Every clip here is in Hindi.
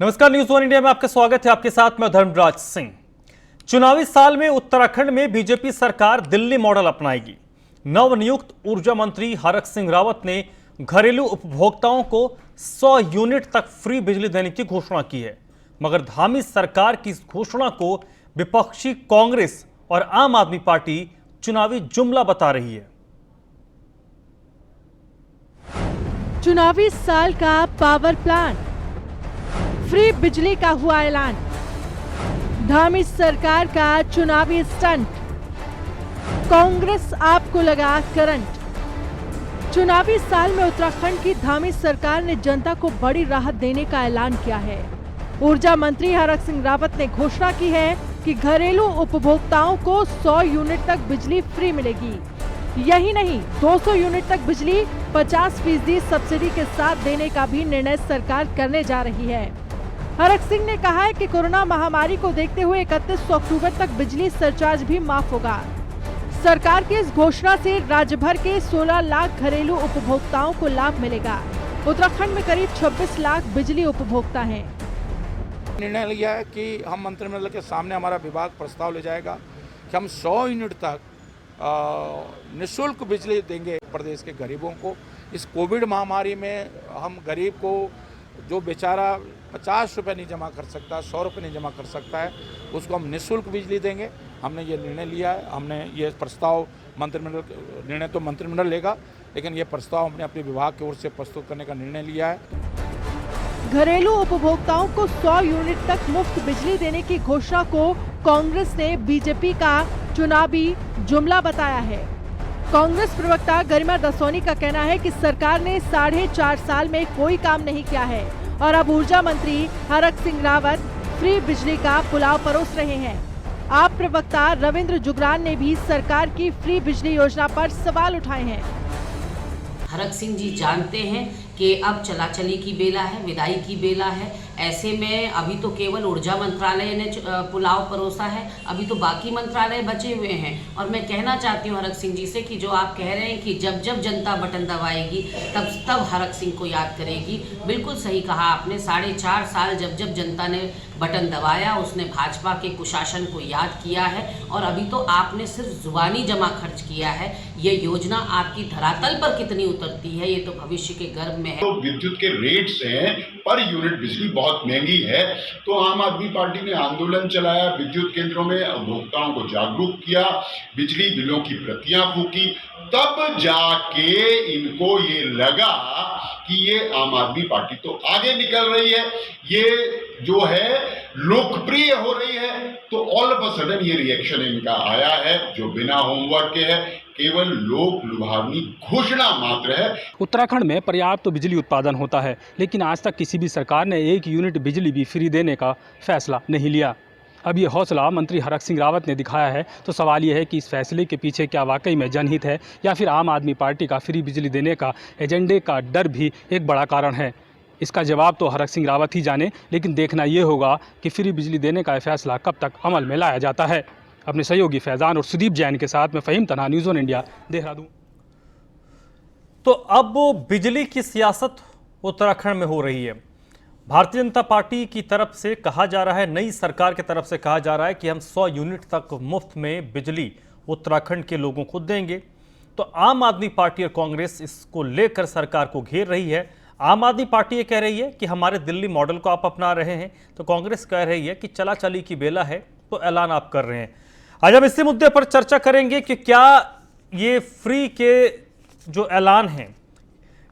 नमस्कार, न्यूज़ वन इंडिया में आपका स्वागत है। आपके साथ मैं धर्मराज सिंह। चुनावी साल में उत्तराखंड में बीजेपी सरकार दिल्ली मॉडल अपनाएगी। नवनियुक्त ऊर्जा मंत्री हरक सिंह रावत ने घरेलू उपभोक्ताओं को 100 यूनिट तक फ्री बिजली देने की घोषणा की है, मगर धामी सरकार की इस घोषणा को विपक्षी कांग्रेस और आम आदमी पार्टी चुनावी जुमला बता रही है। चुनावी साल का पावर प्लान, फ्री बिजली का हुआ ऐलान, धामी सरकार का चुनावी स्टंट, कांग्रेस आपको लगा करंट। चुनावी साल में उत्तराखंड की धामी सरकार ने जनता को बड़ी राहत देने का ऐलान किया है। ऊर्जा मंत्री हरक सिंह रावत ने घोषणा की है कि घरेलू उपभोक्ताओं को 100 यूनिट तक बिजली फ्री मिलेगी। यही नहीं, 200 यूनिट तक बिजली 50% सब्सिडी के साथ देने का भी निर्णय सरकार करने जा रही है। हरक सिंह ने कहा है कि कोरोना महामारी को देखते हुए 31 अक्टूबर तक बिजली सरचार्ज भी माफ होगा। सरकार की इस घोषणा से राज्य भर के 16 लाख घरेलू उपभोक्ताओं को लाभ मिलेगा। उत्तराखंड में करीब 26 लाख बिजली उपभोक्ता हैं। निर्णय लिया है कि हम मंत्रिमंडल के सामने हमारा विभाग प्रस्ताव ले जाएगा कि हम 100 यूनिट तक निःशुल्क बिजली देंगे प्रदेश के गरीबों को। इस कोविड महामारी में हम गरीब को, जो बेचारा 50 रुपये नहीं जमा कर सकता, 100 रुपये नहीं जमा कर सकता है, उसको हम निःशुल्क बिजली देंगे। हमने ये निर्णय लिया है। हमने ये प्रस्ताव मंत्रिमंडल, निर्णय तो मंत्रिमंडल लेगा, लेकिन ये प्रस्ताव हमने अपने विभाग की ओर से प्रस्तुत करने का निर्णय लिया है। घरेलू उपभोक्ताओं को 100 यूनिट तक मुफ्त बिजली देने की घोषणा को कांग्रेस ने बीजेपी का चुनावी जुमला बताया है। कांग्रेस प्रवक्ता गरिमा दसोनी का कहना है कि सरकार ने 4.5 साल में कोई काम नहीं किया है और अब ऊर्जा मंत्री हरक सिंह रावत फ्री बिजली का पुलाव परोस रहे हैं। आप प्रवक्ता रविंद्र जुगरान ने भी सरकार की फ्री बिजली योजना पर सवाल उठाए हैं। हरक सिंह जी जानते हैं कि अब चलाचली की बेला है, विदाई की बेला है। ऐसे में अभी तो केवल ऊर्जा मंत्रालय ने पुलाव परोसा है, अभी तो बाकी मंत्रालय बचे हुए हैं। और मैं कहना चाहती हूँ हरक सिंह जी से कि जो आप कह रहे हैं कि जब जब जनता बटन दबाएगी तब तब हरक सिंह को याद करेगी, बिल्कुल सही कहा आपने। 4.5 साल जब जब जनता ने बटन दबाया, उसने भाजपा के कुशासन को याद किया है और अभी तो आपने सिर्फ जुबानी जमा खर्च किया है। ये योजना आपकी धरातल पर कितनी उतरती है, ये तो भविष्य के गर्भ में है। तो विद्युत के रेट्स हैं, पर यूनिट बिजली बहुत महंगी है, तो आम आदमी पार्टी ने आंदोलन चलाया, विद्युत केंद्रों में उपभोक्ताओं को जागरूक किया, बिजली बिलों की प्रतियां फूकी, तब जाके इनको ये लगा कि ये आम आदमी पार्टी तो आगे निकल रही है, ये जो है लोकप्रिय हो रही है। तो ऑल ऑफ अ सडन ये रिएक्शन इनका आया है, जो बिना होमवर्क के है, केवल लोक लुभावनी घोषणा मात्र है। उत्तराखंड में पर्याप्त तो बिजली उत्पादन होता है, लेकिन आज तक किसी भी सरकार ने 1 यूनिट बिजली भी फ्री देने का फैसला नहीं लिया। अब ये हौसला मंत्री हरक सिंह रावत ने दिखाया है, तो सवाल ये है कि इस फैसले के पीछे क्या वाकई में जनहित है या फिर आम आदमी पार्टी का फ्री बिजली देने का एजेंडे का डर भी एक बड़ा कारण है। इसका जवाब तो हरक सिंह रावत ही जाने, लेकिन देखना ये होगा कि फ्री बिजली देने का फैसला कब तक अमल में लाया जाता है। अपने सहयोगी फैजान और सुदीप जैन के साथ में फ़हीम तन्हा, न्यूज़ वन इंडिया, देहरादून। तो अब बिजली की सियासत उत्तराखंड में हो रही है। भारतीय जनता पार्टी की तरफ से कहा जा रहा है, नई सरकार की तरफ से कहा जा रहा है कि हम 100 यूनिट तक मुफ्त में बिजली उत्तराखंड के लोगों को देंगे। तो आम आदमी पार्टी और कांग्रेस इसको लेकर सरकार को घेर रही है। आम आदमी पार्टी ये कह रही है कि हमारे दिल्ली मॉडल को आप अपना रहे हैं, तो कांग्रेस कह रही है कि चला चली की बेला है, तो ऐलान आप कर रहे हैं। आज हम इसी मुद्दे पर चर्चा करेंगे कि क्या ये फ्री के जो ऐलान हैं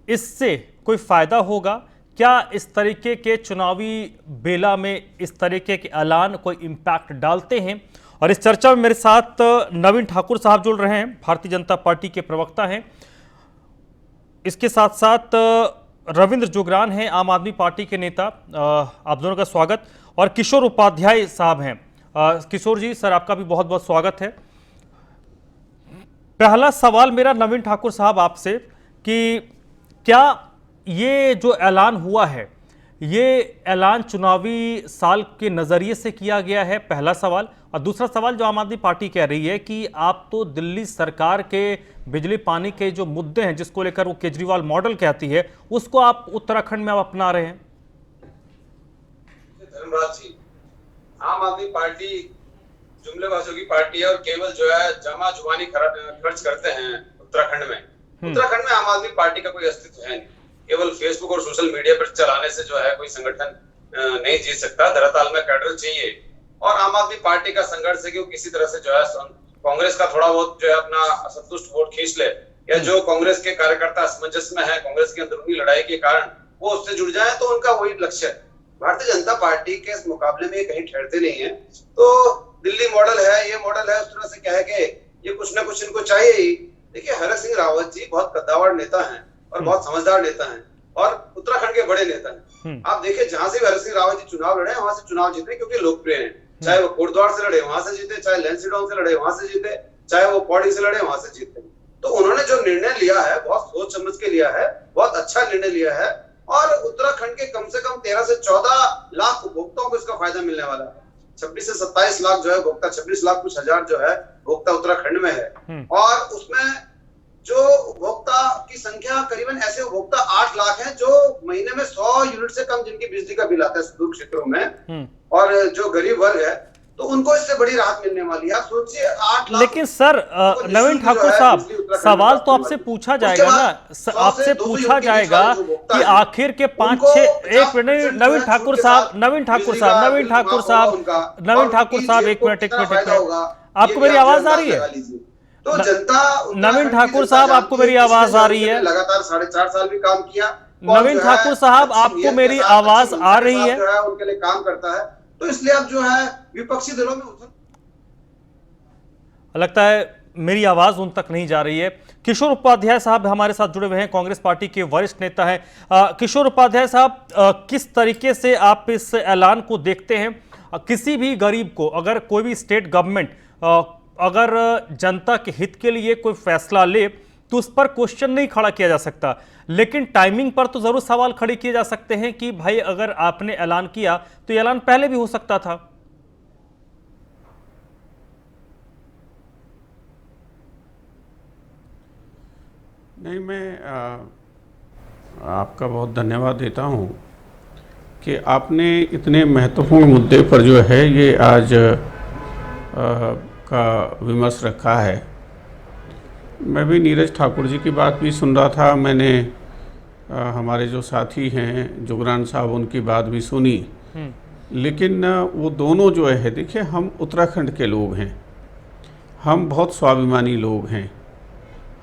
इससे कोई फायदा होगा, क्या इस तरीके के चुनावी बेला में इस तरीके के ऐलान कोई इम्पैक्ट डालते हैं। और इस चर्चा में मेरे साथ नवीन ठाकुर साहब जुड़ रहे हैं, भारतीय जनता पार्टी के प्रवक्ता हैं। इसके साथ साथ रविंद्र जुगरान हैं, आम आदमी पार्टी के नेता। आप दोनों का स्वागत। और किशोर उपाध्याय साहब हैं। किशोर जी, सर आपका भी बहुत बहुत स्वागत है। पहला सवाल मेरा नवीन ठाकुर साहब आपसे कि क्या ये जो ऐलान हुआ है, ये ऐलान चुनावी साल के नज़रिए से किया गया है, पहला सवाल। और दूसरा सवाल जो आम आदमी पार्टी कह रही है कि आप तो दिल्ली सरकार के बिजली पानी के जो मुद्दे हैं जिसको लेकर वो केजरीवाल मॉडल कहती है, उसको आप उत्तराखंड में आप अपना रहे हैं। धर्मराज जी, आम आदमी पार्टी जुमलेबाजों की पार्टी है और केवल जो है जमा जुबानी खर्च करते हैं उत्तराखंड में। उत्तराखंड में आम आदमी पार्टी का कोई अस्तित्व है नहीं। केवल फेसबुक और सोशल मीडिया पर चलाने से जो है कोई संगठन नहीं जीत सकता। धरातल में कैडर चाहिए और आम आदमी पार्टी का संघर्ष है कि वो किसी तरह से जो है कांग्रेस का थोड़ा बहुत जो है अपना असंतुष्ट वोट खींच ले, या जो कांग्रेस के कार्यकर्ता असमंजस में है कांग्रेस की अंदरूनी लड़ाई के कारण वो उससे जुड़ जाए, तो उनका वही लक्ष्य है। भारतीय जनता पार्टी के इस मुकाबले में कहीं ठहरते नहीं है। तो दिल्ली मॉडल है, ये मॉडल है, उस तरह से क्या है कि ये कुछ ना कुछ इनको चाहिए ही। देखिए, हरक सिंह रावत जी बहुत कद्दावर नेता हैं और बहुत समझदार नेता हैं और उत्तराखंड के बड़े नेता हैं। आप देखिए, जहां से भी हरक सिंह रावत जी चुनाव लड़े वहां से चुनाव जीते, क्योंकि लोकप्रिय हैं। चाहे वो कोटद्वार से लड़े वहां से जीते, चाहे लैंसडाउन से लड़े वहां से जीते, चाहे वो पौड़ी से लड़े वहां से जीते। तो उन्होंने जो निर्णय लिया है बहुत सोच समझ के लिया है, बहुत अच्छा निर्णय लिया है और उत्तराखंड के कम से कम 13 से 14 लाख उपभोक्ताओं को इसका फायदा मिलने वाला है। 26 से 27 लाख जो है उपभोक्ता, 26 लाख कुछ हजार जो है उपभोक्ता उत्तराखंड में है और उसमें जो उपभोक्ता की संख्या करीबन ऐसे उपभोक्ता 8 लाख हैं जो महीने में 100 यूनिट से कम जिनकी बिजली का बिल आता है सुदूर क्षेत्रों में, और जो गरीब वर्ग है तो उनको इससे बड़ी राहत मिलने वाली है। आप सोचिए 8 लाख। लेकिन सर नवीन ठाकुर साहब, सवाल तो आपसे पूछा जाएगा ना, आपसे पूछा जाएगा कि आखिर के 5-6 एक मिनट नवीन ठाकुर साहब एक मिनट आपको मेरी आवाज आ रही है? तो जनता नवीन ठाकुर साहब, आपको मेरी आवाज आ रही है? लगातार 4.5 साल भी काम किया। नवीन ठाकुर साहब, आपको मेरी आवाज आ रही है? उनके लिए काम करता है, तो इसलिए अब जो है विपक्षी दलों में लगता है मेरी आवाज उन तक नहीं जा रही है। किशोर उपाध्याय साहब हमारे साथ जुड़े हुए हैं, कांग्रेस पार्टी के वरिष्ठ नेता हैं। किशोर उपाध्याय साहब, किस तरीके से आप इस ऐलान को देखते हैं? किसी भी गरीब को अगर कोई भी स्टेट गवर्नमेंट अगर जनता के हित के लिए कोई फैसला ले तो उस पर क्वेश्चन नहीं खड़ा किया जा सकता, लेकिन टाइमिंग पर तो जरूर सवाल खड़े किए जा सकते हैं कि भाई अगर आपने ऐलान किया तो ये ऐलान पहले भी हो सकता था। नहीं, मैं आपका बहुत धन्यवाद देता हूं कि आपने इतने महत्वपूर्ण मुद्दे पर जो है ये आज का विमर्श रखा है। मैं भी नीरज ठाकुर जी की बात भी सुन रहा था, मैंने हमारे जो साथी हैं जुगरान साहब उनकी बात भी सुनी, लेकिन वो दोनों जो है, देखिए हम उत्तराखंड के लोग हैं, हम बहुत स्वाभिमानी लोग हैं,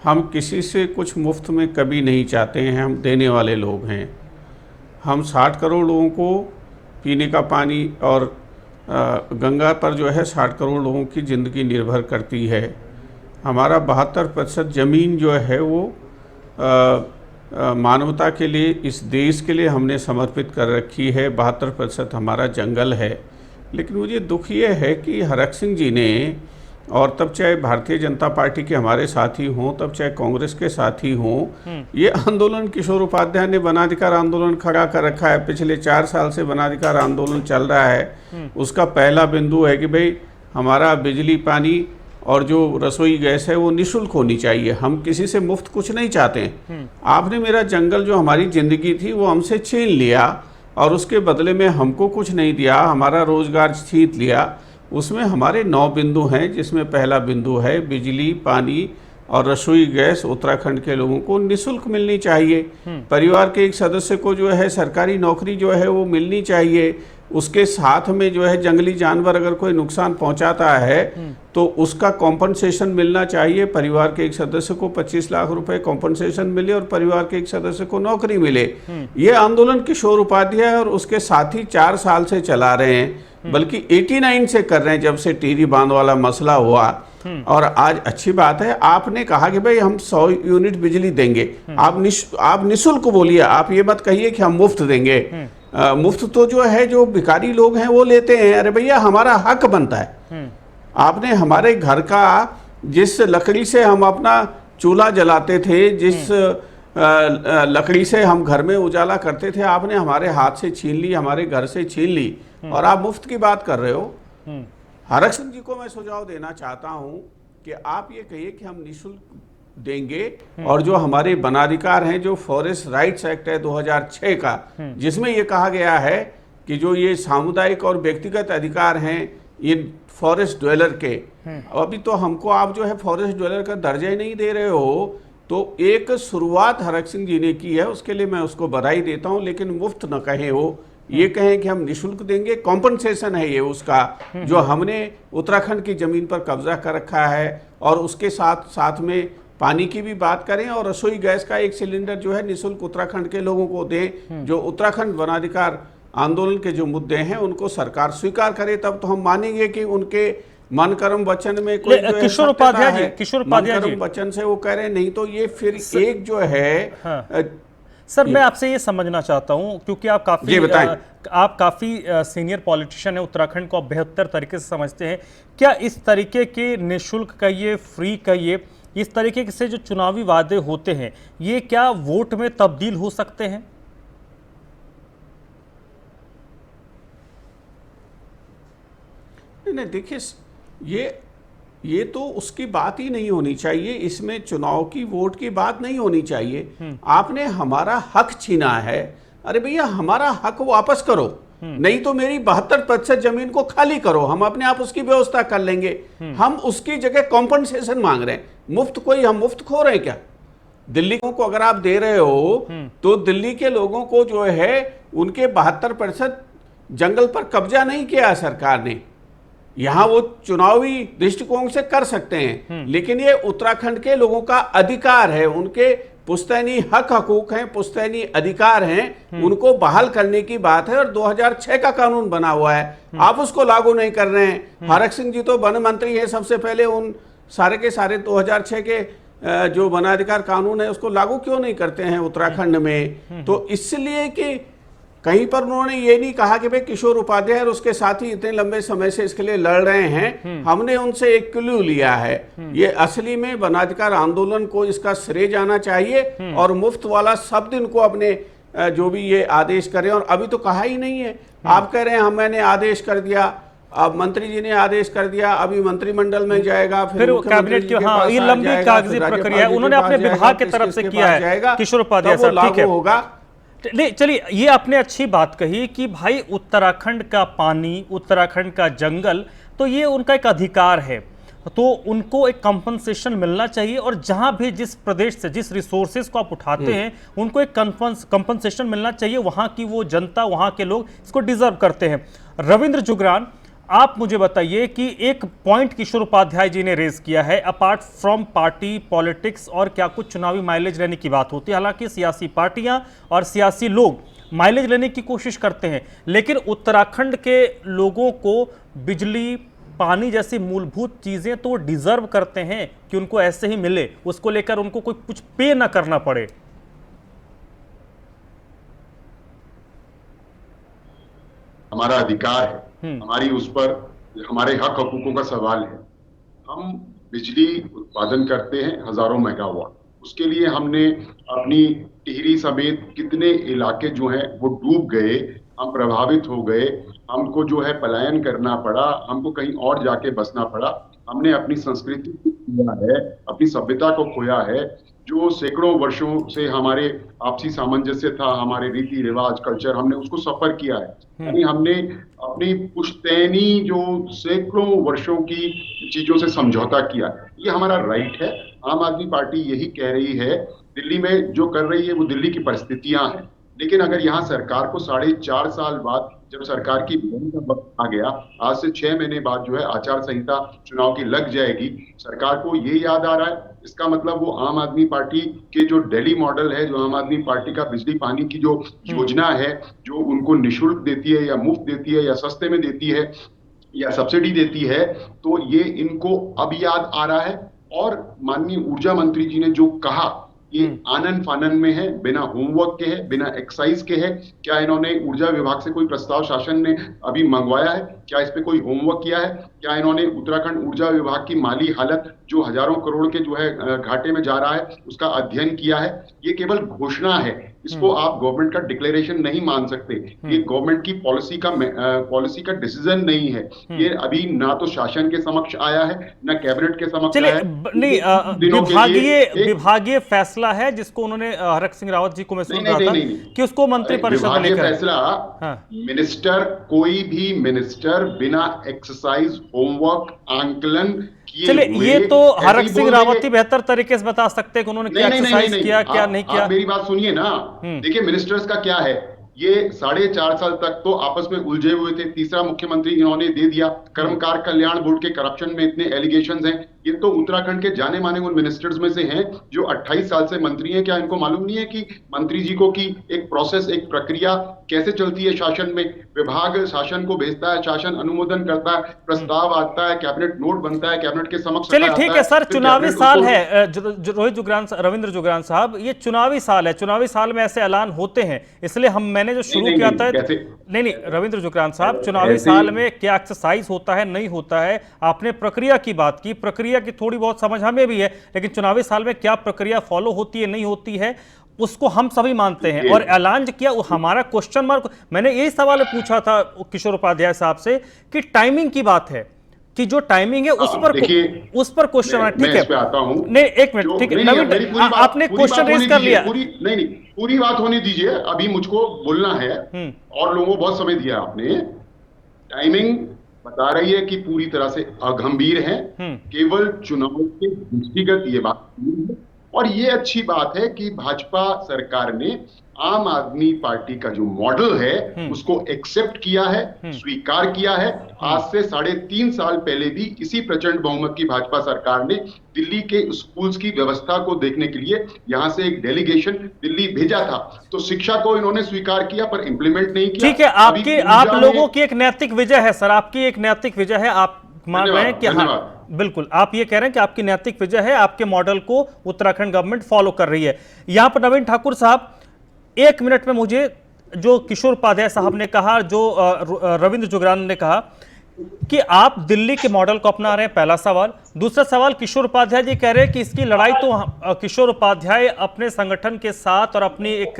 हम किसी से कुछ मुफ्त में कभी नहीं चाहते हैं, हम देने वाले लोग हैं। हम 60 करोड़ लोगों को पीने का पानी और गंगा पर जो है 60 करोड़ लोगों की ज़िंदगी निर्भर करती है। हमारा 72% ज़मीन जो है वो मानवता के लिए, इस देश के लिए हमने समर्पित कर रखी है। 72% हमारा जंगल है। लेकिन मुझे दुख ये है कि हरक सिंह जी ने, और तब चाहे भारतीय जनता पार्टी के हमारे साथी हों, तब चाहे कांग्रेस के साथी हों, ये आंदोलन किशोर उपाध्याय ने वनाधिकार आंदोलन खड़ा कर रखा है। पिछले 4 साल से वनाधिकार आंदोलन चल रहा है। उसका पहला बिंदु है कि भाई हमारा बिजली, पानी और जो रसोई गैस है वो निःशुल्क होनी चाहिए। हम किसी से मुफ्त कुछ नहीं चाहते। आपने मेरा जंगल, जो हमारी ज़िंदगी थी, वो हमसे छीन लिया और उसके बदले में हमको कुछ नहीं दिया, हमारा रोज़गार छीन लिया। उसमें हमारे 9 बिंदु हैं, जिसमें पहला बिंदु है बिजली, पानी और रसोई गैस उत्तराखंड के लोगों को निःशुल्क मिलनी चाहिए। परिवार के एक सदस्य को जो है सरकारी नौकरी जो है वो मिलनी चाहिए। उसके साथ में जो है जंगली जानवर अगर कोई नुकसान पहुंचाता है तो उसका कॉम्पनसेशन मिलना चाहिए। परिवार के एक सदस्य को 25 लाख रुपए कॉम्पनसेशन मिले और परिवार के एक सदस्य को नौकरी मिले। ये आंदोलन किशोर उपाध्याय और उसके साथी 4 साल से चला रहे हैं, बल्कि 89 से कर रहे हैं, जब से टिहरी बांध वाला मसला हुआ। और आज अच्छी बात है, आपने कहा कि भाई हम 100 यूनिट बिजली देंगे। आप निःशुल्क बोलिए, आप ये मत कहिए कि हम मुफ्त देंगे। मुफ्त तो जो है जो भिखारी लोग हैं वो लेते हैं। अरे भैया, हमारा हक बनता है। आपने हमारे घर का, जिस लकड़ी से हम अपना चूल्हा जलाते थे, जिस लकड़ी से हम घर में उजाला करते थे, आपने हमारे हाथ से छीन ली, हमारे घर से छीन ली, और आप मुफ्त की बात कर रहे हो। हरक सिंह जी को मैं सुझाव देना चाहता हूं कि आप ये कहिए कि हम निःशुल्क देंगे, और जो हमारे वनाधिकार हैं, जो फॉरेस्ट राइट्स एक्ट है 2006 का, जिसमें ये कहा गया है कि जो ये सामुदायिक और व्यक्तिगत अधिकार हैं ये फॉरेस्ट ड्वेलर के, अभी तो हमको आप जो है फॉरेस्ट ड्वेलर का दर्जा ही नहीं दे रहे हो। तो एक शुरुआत हरक सिंह जी ने की है, उसके लिए मैं उसको बधाई देता हूं, लेकिन मुफ्त न कहें वो, ये कहें कि हम निःशुल्क देंगे। कॉम्पनसेशन है ये उसका, जो हमने उत्तराखंड की जमीन पर कब्जा कर रखा है, और उसके साथ साथ में पानी की भी बात करें, और रसोई गैस का 1 सिलेंडर जो है निःशुल्क उत्तराखंड के लोगों को दें। जो उत्तराखंड वनाधिकार आंदोलन के जो मुद्दे हैं उनको सरकार स्वीकार करे, तब तो हम मानेंगे कि उनके मन कर्म वचन में कोई जो है किशोर सत्यता उपाध्याय जी, है। किशोर उपाध्याय मन जी, कर्म वचन से वो कह रहे हैं, नहीं तो ये फिर एक जो है सर मैं आपसे ये समझना चाहता हूं, क्योंकि आप काफी सीनियर पॉलिटिशियन है, उत्तराखंड को आप बेहतर तरीके से समझते हैं। क्या इस तरीके के निःशुल्क कहिए, फ्री कहिए, इस तरीके से जो चुनावी वादे होते हैं, ये क्या वोट में तब्दील हो सकते हैं? नहीं, देखिए ये तो उसकी बात ही नहीं होनी चाहिए, इसमें चुनाव की वोट की बात नहीं होनी चाहिए। आपने हमारा हक छीना है, अरे भैया हमारा हक वापस करो, नहीं तो मेरी 72% जमीन को खाली करो, हम अपने आप उसकी व्यवस्था कर लेंगे। हम उसकी जगह कॉम्पनसेशन मांग रहे हैं, हम मुफ्त खो रहे हैं क्या? दिल्ली को अगर आप दे रहे हो तो दिल्ली के लोगों को जो है उनके 72% जंगल पर कब्जा नहीं किया सरकार ने। यहां वो चुनावी दृष्टिकोण से कर सकते हैं, लेकिन ये उत्तराखंड के लोगों का अधिकार है, उनके पुश्तैनी हकूक हैं, पुश्तैनी अधिकार हैं, उनको बहाल करने की बात है। और 2006 का कानून बना हुआ है, आप उसको लागू नहीं कर रहे हैं। हरक सिंह जी तो वन मंत्री हैं, सबसे पहले उन सारे के सारे 2006 के जो वनाधिकार कानून है उसको लागू क्यों नहीं करते हैं उत्तराखंड में? तो इसलिए कि कहीं पर उन्होंने ये नहीं कहा कि भाई किशोर उपाध्याय और उसके साथी इतने लंबे समय से इसके लिए लड़ रहे हैं, हमने उनसे एक क्लू लिया है। ये असली में वनाधिकार आंदोलन को इसका श्रेय जाना चाहिए, और मुफ्त वाला शब्द इनको अपने जो भी ये आदेश करें, और अभी तो कहा ही नहीं है। आप कह रहे हैं मैंने आदेश कर दिया, अब मंत्री जी ने आदेश कर दिया, अभी मंत्रिमंडल में जाएगा, फिर कैबिनेट की, हाँ ये लंबी कागजी प्रक्रिया है, उन्होंने अपने विभाग की तरफ से किया है किशोर उपाध्याय साहब, ठीक है होगा। नहीं चलिए, ये आपने अच्छी बात कही कि भाई उत्तराखंड का पानी, उत्तराखंड का जंगल, तो ये उनका एक अधिकार है, तो उनको एक कंपनसेशन मिलना चाहिए। और जहां भी जिस प्रदेश से जिस रिसोर्सेज को आप उठाते हैं उनको एक कंपनसेशन मिलना चाहिए। वहां की वो जनता, वहां के लोग इसको डिजर्व करते हैं। रविंद्र जुगरान, आप मुझे बताइए कि एक पॉइंट किशोर उपाध्याय जी ने रेज किया है, अपार्ट फ्रॉम पार्टी पॉलिटिक्स और क्या कुछ चुनावी माइलेज लेने की बात होती है। हालांकि सियासी पार्टियां और सियासी लोग माइलेज लेने की कोशिश करते हैं, लेकिन उत्तराखंड के लोगों को बिजली, पानी जैसी मूलभूत चीजें तो डिजर्व करते हैं कि उनको ऐसे ही मिले, उसको लेकर उनको कोई कुछ पे ना करना पड़े। हमारा अधिकार है, हमारी उस पर हमारे हक हकूकों का सवाल है। हम बिजली उत्पादन करते हैं हजारों मेगावाट, उसके लिए हमने अपनी टिहरी समेत कितने इलाके जो हैं वो डूब गए, हम प्रभावित हो गए, हमको जो है पलायन करना पड़ा, हमको कहीं और जाके बसना पड़ा। हमने अपनी संस्कृति को खोया है, अपनी सभ्यता को खोया है, जो सैकड़ों वर्षों से हमारे आपसी सामंजस्य था, हमारे रीति रिवाज कल्चर, हमने उसको सफर किया है। यानी हमने अपनी पुश्तैनी जो सैकड़ों वर्षों की चीजों से समझौता किया है, ये हमारा राइट है। आम आदमी पार्टी यही कह रही है, दिल्ली में जो कर रही है वो दिल्ली की परिस्थितियां हैं, लेकिन अगर यहाँ सरकार को 4.5 साल बाद जब सरकार की का वक्त आ गया, आज से 6 महीने बाद जो है आचार संहिता चुनाव की लग जाएगी, सरकार को ये याद आ रहा है, इसका मतलब वो आम आदमी पार्टी के जो दिल्ली मॉडल है, जो आम आदमी पार्टी का बिजली पानी की जो योजना है, जो उनको निःशुल्क देती है या मुफ्त देती है या सस्ते में देती है या सब्सिडी देती है, तो ये इनको अब याद आ रहा है। और माननीय ऊर्जा मंत्री जी ने जो कहा, ये आनन फानन में है, बिना होमवर्क के है, बिना एक्सरसाइज के है। क्या इन्होंने ऊर्जा विभाग से कोई प्रस्ताव शासन ने अभी मंगवाया है? क्या इस पे कोई होमवर्क किया है? क्या इन्होंने उत्तराखंड ऊर्जा विभाग की माली हालत जो हजारों करोड़ के जो है घाटे में जा रहा है उसका अध्ययन किया है? ये केवल घोषणा है, इसको आप गवर्नमेंट का डिक्लेरेशन नहीं मान सकते। ये गवर्नमेंट की पॉलिसी का डिसीजन नहीं है। ये अभी ना तो शासन के समक्ष आया है, ना कैबिनेट के समक्ष आया है। नहीं, विभागीय फैसला है जिसको उन्होंने हरक सिंह रावत जी को मैं सुन रहा था कि उसको मंत्रिपरिषद में लेकर फैसला। मिनिस्टर, कोई भी मिनिस्टर बिना एक्सरसाइज, होमवर्क, आंकलन किए चलिए, हुए ये तो हरक सिंह बोल रावत ही बेहतर तरीके से बता सकते हैं कि उन्होंने क्या एक्सरसाइज किया, क्या नहीं किया। आप मेरी बात सुनिए ना। देखिए, मिनिस्टर्स का क्या है, ये 4.5 साल तक तो आपस में उलझे हुए थे। तीसरा मुख्यमंत्री इन्होंने दे दिया। कर्मकार कल्याण बोर्ड के करप्शन में इतने एलिगेशंस हैं। ये तो उत्तराखंड के जाने माने उन मिनिस्टर्स में से हैं जो 28 साल से मंत्री हैं। क्या इनको मालूम नहीं है कि मंत्री जी को की एक प्रोसेस, एक प्रक्रिया कैसे चलती है शासन में? विभाग शासन को भेजता है, शासन अनुमोदन करता है, प्रस्ताव आता है, कैबिनेट नोट बनता है, कैबिनेट के समक्ष। चलिए ठीक है सर, चुनावी साल है। रोहित जुगरान, रविंद्र जुगरान साहब, ये चुनावी साल है। चुनावी साल में ऐसे ऐलान होते हैं, इसलिए मैंने जो शुरू किया था। नहीं, रविंद्र जुगरान साहब, चुनावी साल में क्या एक्सरसाइज होता है, नहीं होता है? आपने प्रक्रिया की बात की, प्रक्रिया की थोड़ी बहुत समझ हमें भी है, लेकिन चुनावी साल में क्या प्रक्रिया फॉलो होती है, नहीं होती है, उसको हम सभी मानते हैं। और ऐलान किया, हमारा क्वेश्चन मार्क, मैंने यही सवाल पूछा था किशोर उपाध्याय साहब से कि टाइमिंग की बात है, कि जो टाइमिंग है उस पर क्वेश्चन है। ठीक है, नहीं, एक मिनट, ठीक है नवीन, आपने क्वेश्चन रेज कर लिया। नहीं, पूरी बात होने दीजिए, अभी मुझको बोलना है और लोगों को बहुत समय दिया आपने। टाइमिंग बता रही है कि पूरी तरह से अगंभीर है, केवल चुनाव के दृष्टिगत ये बात नहीं है। और ये अच्छी बात है कि भाजपा सरकार ने आम आदमी पार्टी का जो मॉडल है उसको एक्सेप्ट किया है, स्वीकार किया है। आज से 3.5 साल पहले भी इसी प्रचंड बहुमत की भाजपा सरकार ने दिल्ली के स्कूल्स की व्यवस्था को देखने के लिए यहां से एक डेलीगेशन दिल्ली भेजा था। तो शिक्षा को इन्होंने स्वीकार किया पर इंप्लीमेंट नहीं किया। ठीक है, आप लोगों की एक नैतिक विजय है सर, आपकी एक नैतिक विजय है। आप मान रहे हैं कि हाँ, बिल्कुल, आप ये कह रहे हैं कि आपकी नैतिक विजय है, आपके मॉडल को उत्तराखंड गवर्नमेंट फॉलो कर रही है। यहां पर नवीन ठाकुर साहब, 1 मिनट में मुझे जो किशोर उपाध्याय साहब ने कहा, जो रविंद्र जुगरान ने कहा कि आप दिल्ली के मॉडल को अपना रहे हैं, पहला सवाल। दूसरा सवाल, किशोर उपाध्याय जी कह रहे हैं कि इसकी लड़ाई तो किशोर उपाध्याय अपने संगठन के साथ और अपनी एक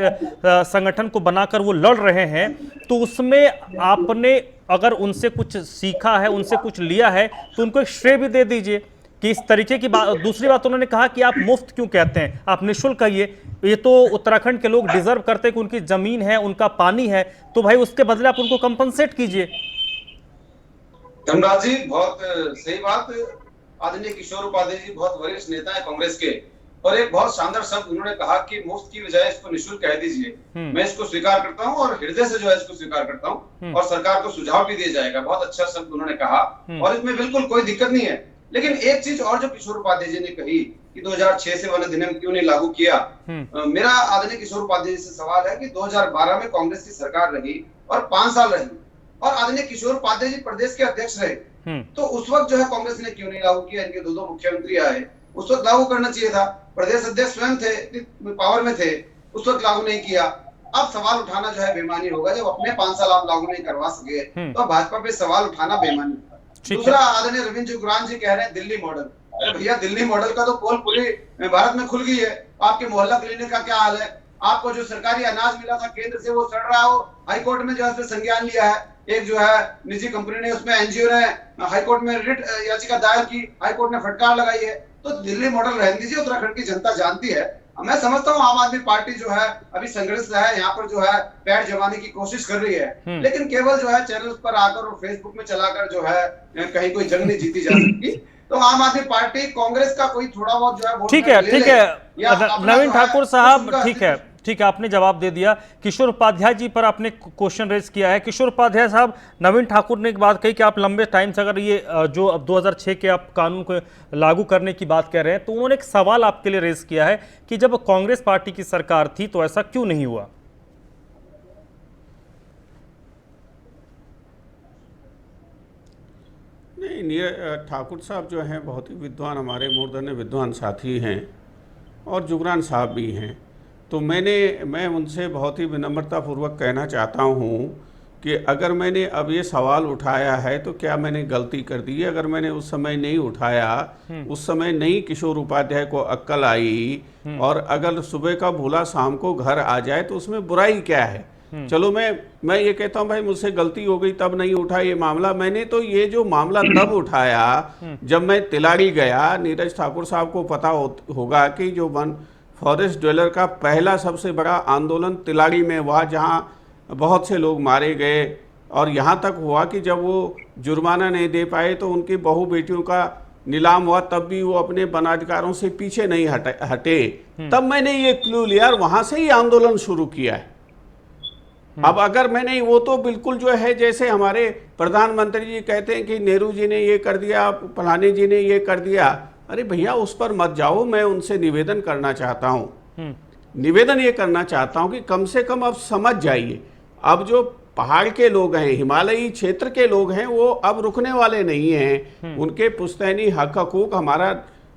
संगठन को बनाकर वो लड़ रहे हैं, तो उसमें आपने अगर उनसे कुछ सीखा है, उनसे कुछ लिया है, तो उनको एक श्रेय भी दे दीजिए कि इस तरीके की बात। दूसरी बात, उन्होंने कहा कि आप मुफ्त क्यों कहते हैं, आप निःशुल्क कहिए। ये तो उत्तराखंड के लोग डिजर्व करते हैं कि उनकी जमीन है, उनका पानी है, तो भाई उसके बदले आप उनको कंपनसेट कीजिए। धनराज जी, बहुत सही बात। आदरणीय किशोर उपाध्याय जी बहुत वरिष्ठ नेता है कांग्रेस के, और एक बहुत शानदार शब्द उन्होंने कहा कि मुफ्त की बजाय इसको निःशुल्क कह दीजिए। मैं इसको स्वीकार करता हूं और हृदय से जो है इसको स्वीकार करता हूं, और सरकार को सुझाव भी दिया जाएगा। बहुत अच्छा शब्द उन्होंने कहा और इसमें बिल्कुल कोई दिक्कत नहीं है। लेकिन एक चीज और जो किशोर उपाध्याय जी ने कही कि 2006 से वन अधिनियम क्यों नहीं लागू किया, मेरा आदरणीय किशोर उपाध्याय जी से सवाल है कि 2012 में कांग्रेस की सरकार रही और 5 साल रही, और आदरणीय किशोर उपाध्याय जी प्रदेश के अध्यक्ष रहे, तो उस वक्त जो है कांग्रेस ने क्यों नहीं लागू किया? इनके 2 मुख्यमंत्री आए, उस वक्त लागू करना चाहिए था। प्रदेश अध्यक्ष स्वयं थे, पावर में थे, उस वक्त लागू नहीं किया। अब सवाल उठाना जो है बेईमानी होगा। जब अपने 5 साल आप लागू नहीं करवा सके तो भाजपा पे सवाल उठाना बेईमानी होगा। दूसरा, आदरणीय रविंद्र जुगरान जी कह रहे हैं दिल्ली मॉडल। अरे भैया, दिल्ली मॉडल का तो पोल पूरे भारत में खुल गई है। आपके मोहल्ला क्लिनिक का क्या हाल है? आपको जो सरकारी अनाज मिला था केंद्र से वो सड़ रहा हो, हाईकोर्ट में जो है संज्ञान लिया है। एक जो है निजी कंपनी ने, उसमें एनजीओ ने हाईकोर्ट में रिट याचिका दायर की, हाईकोर्ट ने फटकार लगाई है। तो दिल्ली मॉडल रहने दीजिए, उत्तराखंड की जनता जानती है। मैं समझता हूँ आम आदमी पार्टी जो है अभी संघर्ष है, यहाँ पर जो है पैर जमाने की कोशिश कर रही है, लेकिन केवल जो है चैनल पर आकर और फेसबुक में चलाकर जो है कहीं कोई जंग नहीं जीती जा सकती। तो आम आदमी पार्टी, कांग्रेस का कोई थोड़ा बहुत जो है, ठीक है नवीन ठाकुर साहब, ठीक है, आपने जवाब दे दिया। किशोर उपाध्याय जी पर आपने क्वेश्चन रेज किया है। किशोर उपाध्याय साहब, नवीन ठाकुर ने एक बात कही कि आप लंबे टाइम से अगर ये जो अब 2006 के आप कानून को लागू करने की बात कर रहे हैं, तो उन्होंने एक सवाल आपके लिए रेज किया है कि जब कांग्रेस पार्टी की सरकार थी तो ऐसा क्यों नहीं हुआ? नहीं, ठाकुर साहब जो हैं बहुत ही विद्वान, हमारे मूर्धन्य विद्वान साथी हैं, और जुगरान साहब भी हैं। तो मैं उनसे बहुत ही विनम्रतापूर्वक कहना चाहता हूँ कि अगर मैंने अब ये सवाल उठाया है तो क्या मैंने गलती कर दी है। अगर मैंने उस समय नहीं उठाया, उस समय नहीं किशोर उपाध्याय को अक्ल आई, और अगर सुबह का भूला शाम को घर आ जाए तो उसमें बुराई क्या है। चलो मैं ये कहता हूँ भाई मुझसे गलती हो गई, तब नहीं उठा ये मामला। मैंने तो ये जो मामला तब उठाया जब मैं तिलाड़ी गया। नीरज ठाकुर साहब को पता होगा कि जो वन फॉरेस्ट ड्वेलर का पहला सबसे बड़ा आंदोलन तिलाड़ी में हुआ, जहाँ बहुत से लोग मारे गए, और यहाँ तक हुआ कि जब वो जुर्माना नहीं दे पाए तो उनकी बहू बेटियों का नीलाम हुआ, तब भी वो अपने वनाधिकारों से पीछे नहीं हटे। तब मैंने ये क्लू लिया और वहाँ से ही आंदोलन शुरू किया है। अब अगर मैंने, वो तो बिल्कुल जो है जैसे हमारे प्रधानमंत्री जी कहते हैं कि नेहरू जी ने ये कर दिया, फलाने जी ने ये कर दिया। अरे भैया उस पर मत जाओ। मैं उनसे निवेदन करना चाहता हूँ, निवेदन ये करना चाहता हूँ कि कम से कम अब समझ जाइए। अब जो पहाड़ के लोग हैं, हिमालयी क्षेत्र के लोग हैं, वो अब रुकने वाले नहीं हैं। उनके पुश्तैनी हक हकूक, हमारा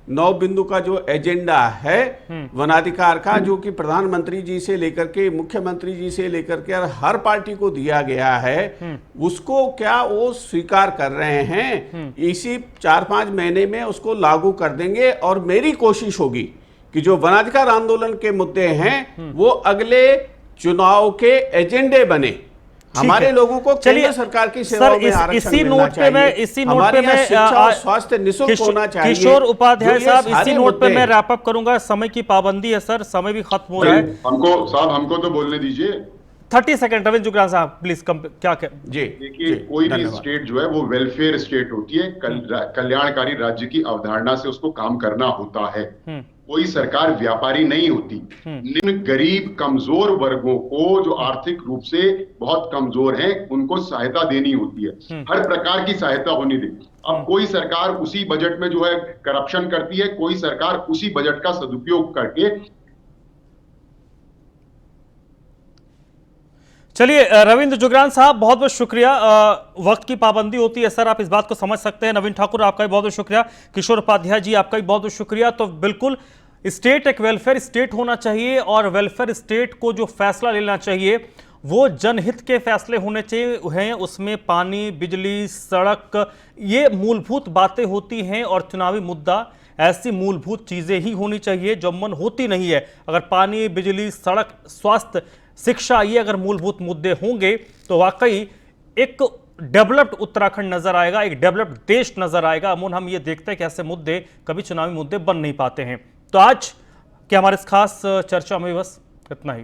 9 बिंदु का जो एजेंडा है वनाधिकार का, जो कि प्रधानमंत्री जी से लेकर के मुख्यमंत्री जी से लेकर के हर पार्टी को दिया गया है, उसको क्या वो स्वीकार कर रहे हैं। इसी 4-5 महीने में उसको लागू कर देंगे। और मेरी कोशिश होगी कि जो वनाधिकार आंदोलन के मुद्दे हैं वो अगले चुनाव के एजेंडे बने। हमारे लोगों को केंद्र सरकार की सेवा में आरक्षण मिलना चाहिए। इसी नोट पे मैं स्वास्थ्य निःशुल्क होना चाहिए। किशोर उपाध्याय साहब, इसी नोट पे मैं रैप अप करूंगा। समय की पाबंदी है सर, समय भी खत्म हो रहा है। हमको तो बोलने दीजिए। 30 सेकंड। रविंद्र जुगरान साहब प्लीज क्या जी। देखिए, कोई भी स्टेट जो है वो वेलफेयर स्टेट होती है, कल्याणकारी राज्य की अवधारणा से उसको काम करना होता है। कोई सरकार व्यापारी नहीं होती। निम्न गरीब कमजोर वर्गों को, जो आर्थिक रूप से बहुत कमजोर हैं, उनको सहायता देनी होती है। हर प्रकार की सहायता होनी दे। अब कोई सरकार उसी बजट में जो है करप्शन करती है, कोई सरकार उसी बजट का सदुपयोग करके। चलिए रविंद्र जुगरान साहब, बहुत बहुत शुक्रिया। वक्त की पाबंदी होती है सर, आप इस बात को समझ सकते हैं। नवीन ठाकुर आपका भी बहुत बहुत शुक्रिया। किशोर उपाध्याय जी आपका भी बहुत बहुत शुक्रिया। तो बिल्कुल स्टेट एक वेलफेयर स्टेट होना चाहिए, और वेलफेयर स्टेट को जो फैसला लेना चाहिए वो जनहित के फैसले होने चाहिए। उसमें पानी, बिजली, सड़क, ये मूलभूत बातें होती हैं, और चुनावी मुद्दा ऐसी मूलभूत चीजें ही होनी चाहिए जो अमन होती नहीं है। अगर पानी, बिजली, सड़क, स्वास्थ्य, शिक्षा, ये अगर मूलभूत मुद्दे होंगे तो वाकई एक डेवलप्ड उत्तराखंड नजर आएगा, एक डेवलप्ड देश नजर आएगा। अमून हम ये देखते हैं कि ऐसे मुद्दे कभी चुनावी मुद्दे बन नहीं पाते हैं। तो आज के हमारे इस खास चर्चा में बस इतना ही।